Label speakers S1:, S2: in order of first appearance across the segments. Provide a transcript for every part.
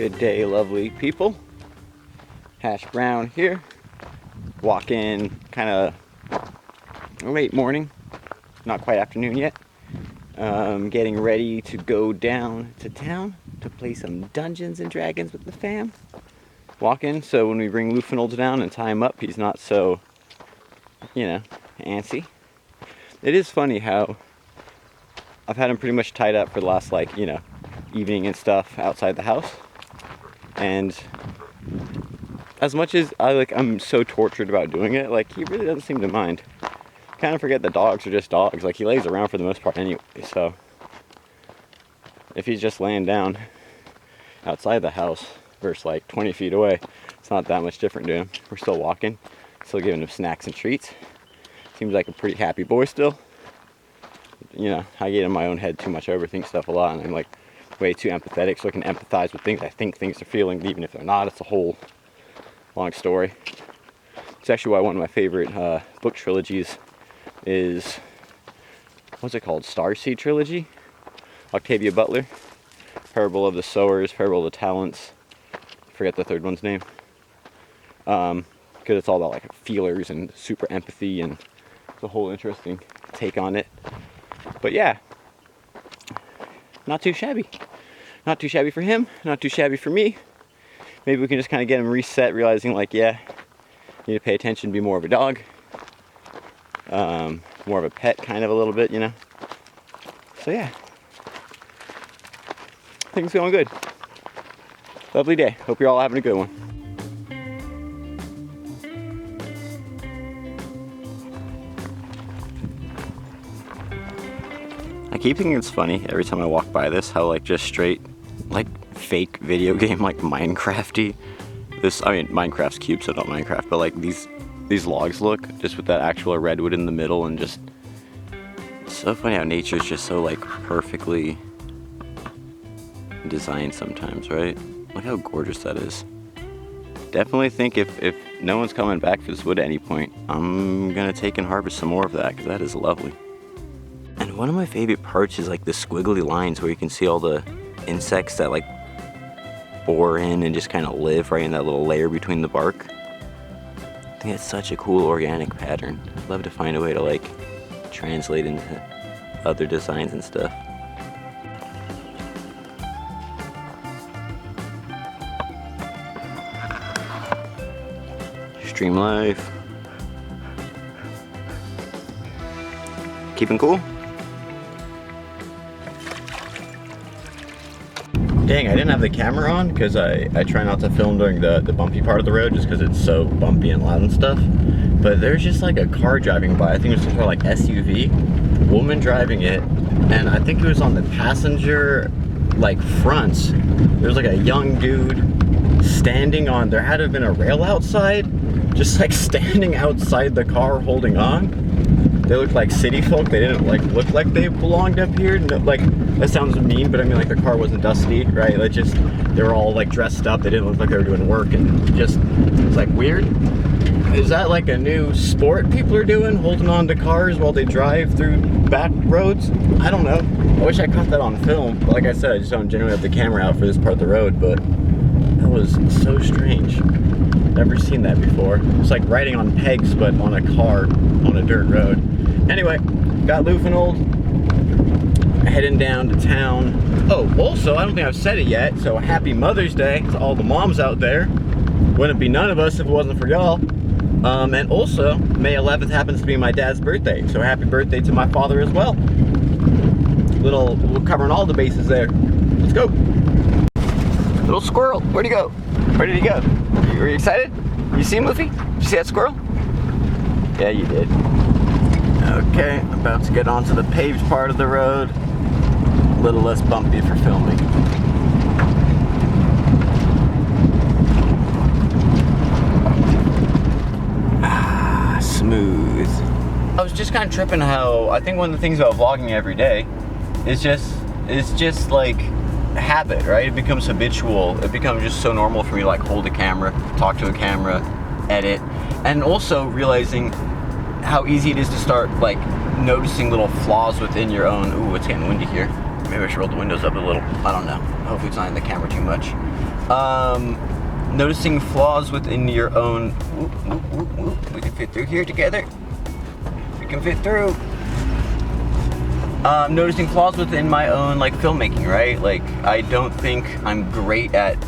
S1: Good day, lovely people. Hash brown here. Walking kind of late morning, not quite afternoon yet. Getting ready to go down to town to play some Dungeons and Dragons with the fam. Walking, so when we bring Lufinolds down and tie him up, he's not so, antsy. It is funny how I've had him pretty much tied up for the last, evening and stuff outside the house. And as much as I'm so tortured about doing it, he really doesn't seem to mind. Kind of forget that dogs are just dogs. He lays around for the most part anyway, so if he's just laying down outside the house versus 20 feet away, it's not that much different to him. We're still walking, still giving him snacks and treats. Seems like a pretty happy boy still. I get in my own head too much. I overthink stuff a lot, and I'm way too empathetic, so I can empathize with things I think things are feeling, even if they're not. It's a whole long story. It's actually why one of my favorite book trilogies is, what's it called? Starseed Trilogy? Octavia Butler. Parable of the Sowers, Parable of the Talents. I forget the third one's name. Because it's all about feelers and super empathy, and it's a whole interesting take on it. But yeah, not too shabby. Not too shabby for him, not too shabby for me. Maybe we can just kind of get him reset, realizing you need to pay attention, be more of a dog. More of a pet, kind of a little bit, So yeah, things going good. Lovely day. Hope you're all having a good one. I keep thinking it's funny every time I walk by this, how just straight, fake video game, Minecraft-y. Minecraft's cube, so not Minecraft, but these logs look, just with that actual redwood in the middle, and just, it's so funny how nature's just so perfectly designed sometimes, right? Look how gorgeous that is. Definitely think if no one's coming back for this wood at any point, I'm gonna take and harvest some more of that, because that is lovely. And one of my favorite parts is the squiggly lines where you can see all the insects that bore in and just kind of live right in that little layer between the bark. I think it's such a cool organic pattern. I'd love to find a way to translate into other designs and stuff. Stream life. Keeping cool. Dang, I didn't have the camera on because I try not to film during the bumpy part of the road just because it's so bumpy and loud and stuff. But there's just a car driving by. I think it was some sort of SUV. Woman driving it, and I think it was on the passenger fronts. There was a young dude standing on, there had to have been a rail outside, just standing outside the car holding on. They looked like city folk. They didn't look like they belonged up here. No, that sounds mean, but I mean the car wasn't dusty, right? They were all dressed up. They didn't look like they were doing work, and just, it's weird. Is that a new sport people are doing, holding on to cars while they drive through back roads? I don't know. I wish I caught that on film. But like I said, I just don't generally have the camera out for this part of the road, but that was so strange. Never seen that before. It's riding on pegs, but on a car on a dirt road. Anyway, got Lufinold, heading down to town. Oh, also, I don't think I've said it yet, so happy Mother's Day to all the moms out there. Wouldn't be none of us if it wasn't for y'all. And also, May 11th happens to be my dad's birthday, so happy birthday to my father as well. We're covering all the bases there. Let's go. Little squirrel, where'd he go? Where did he go? Were you excited? You see him, Luffy? Did you see that squirrel? Yeah, you did. Okay, about to get onto the paved part of the road. A little less bumpy for filming. Ah, smooth. I was just kind of tripping how, I think one of the things about vlogging every day is just habit, right? It becomes habitual. It becomes just so normal for me to hold a camera, talk to a camera, edit, and also realizing how easy it is to start noticing little flaws within your own, ooh, it's getting windy here, Maybe I should roll the windows up a little. I don't know. Hopefully it's not in the camera too much. Noticing flaws within your own... We can fit through here together. We can fit through. Noticing flaws within my own, like, filmmaking, right? Like, I don't think I'm great at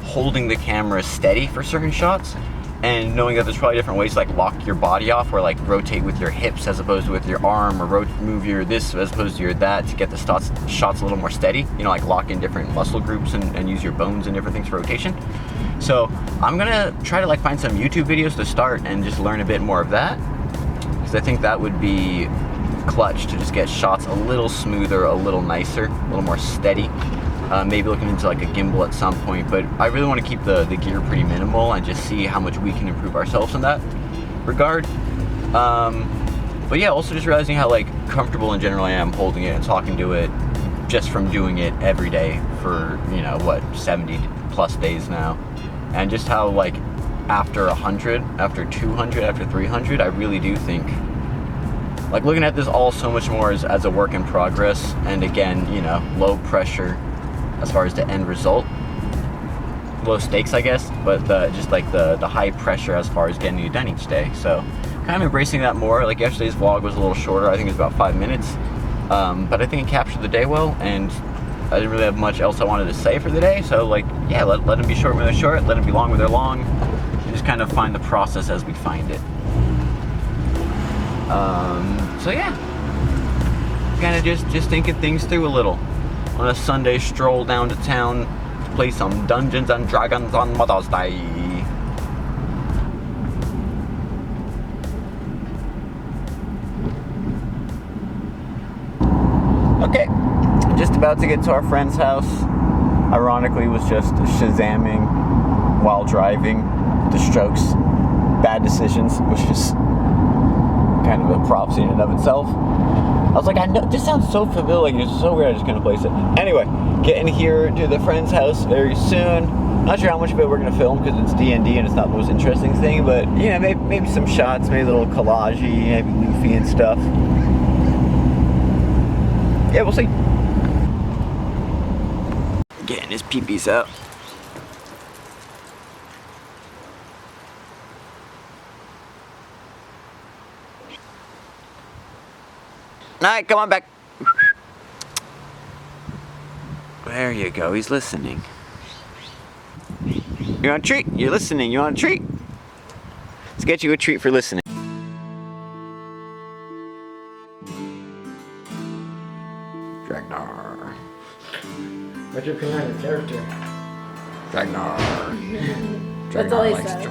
S1: holding the camera steady for certain shots, and knowing that there's probably different ways to, like, lock your body off, or, like, rotate with your hips as opposed to with your arm, or move your this as opposed to your that to get the shots a little more steady. You know, like, lock in different muscle groups and use your bones and different things for rotation. So I'm gonna try to, like, find some YouTube videos to start and just learn a bit more of that, because I think that would be clutch to just get shots a little smoother, a little nicer, a little more steady. Maybe looking into, like, a gimbal at some point, but I really want to keep the gear pretty minimal and just see how much we can improve ourselves in that regard. But yeah, also just realizing how, like, comfortable in general I am holding it and talking to it just from doing it every day for, you know, what, 70 plus days now. And just how, like, after 100, after 200, after 300, I really do think, like, looking at this all so much more as a work in progress, and again, you know, low pressure as far as the end result, low stakes, I guess, but just like the high pressure as far as getting it done each day. So kind of embracing that more. Like, yesterday's vlog was a little shorter. I think it was about 5 minutes, but I think it captured the day well, and I didn't really have much else I wanted to say for the day. So, like, yeah, let them be short when they're short, let them be long when they're long, and just kind of find the process as we find it. So yeah, kind of just thinking things through a little on a Sunday stroll down to town to play some Dungeons and Dragons on Mother's Day. Okay, just about to get to our friend's house. Ironically, was just shazamming while driving the Strokes' bad decisions, which is kind of a prophecy in and of itself. I was like, I know, this sounds so familiar, like, it's so weird, I just couldn't place it. Anyway, getting here to the friend's house very soon. Not sure how much of it we're gonna film because it's DnD and it's not the most interesting thing, but, you know, maybe some shots, maybe a little collage-y, maybe Luffy and stuff. Yeah, we'll see. Getting his pee-pees out. Alright, come on back. There you go, he's listening. You want a treat? You're listening, you want a treat? Let's get you a treat for listening. Dragnar.
S2: What's your opinion on the character?
S1: Dragnar.
S2: That's all he said.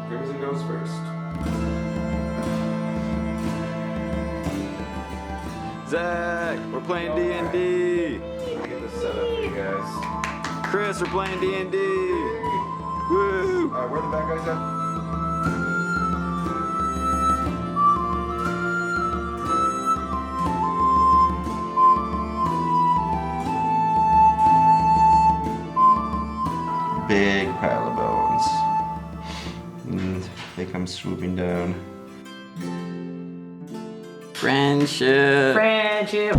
S3: Crimson goes first.
S1: Zach, we're playing DnD.
S3: Let me get this set up for you guys.
S1: Chris, we're playing DnD. Woo!
S3: Alright, where are the bad guys at? Big pile of bones. And they come swooping down.
S1: Friendship.
S2: Friendship.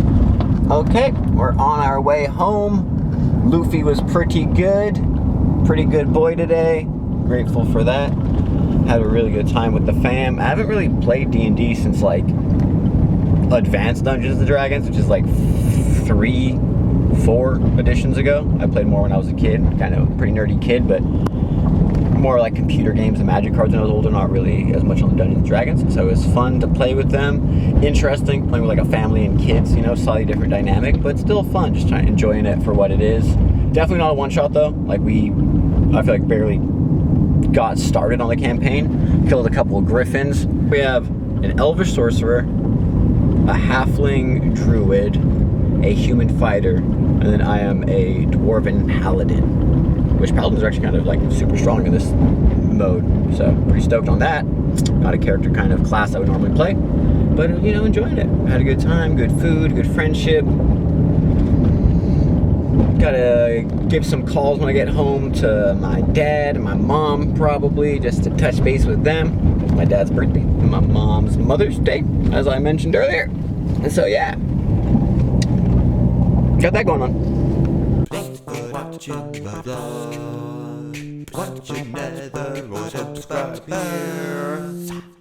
S1: Okay, we're on our way home. Luffy was pretty good boy today. Grateful for that. Had a really good time with the fam. I haven't really played D&D since, like, Advanced Dungeons and Dragons, which is like 3-4 editions ago. I played more when I was a kid, kind of a pretty nerdy kid, but more like computer games and Magic cards when I was older, not really as much on the Dungeons and Dragons. So it was fun to play with them. Interesting, playing with like a family and kids, you know, slightly different dynamic, but still fun, just enjoying it for what it is. Definitely not a one-shot though. Like, I feel like barely got started on the campaign. Killed a couple of griffins. We have an elvish sorcerer, a halfling druid, a human fighter, and then I am a dwarven paladin, which paladins are actually kind of like super strong in this mode, so pretty stoked on that. Not a character kind of class I would normally play, but, you know, enjoying it. Had a good time, good food, good friendship. Gotta give some calls when I get home to my dad and my mom, probably, just to touch base with them. It's my dad's birthday and my mom's Mother's Day, as I mentioned earlier. And so, yeah. Got that going on.
S4: Thanks for watching the vlog. Watch another or subscribe here.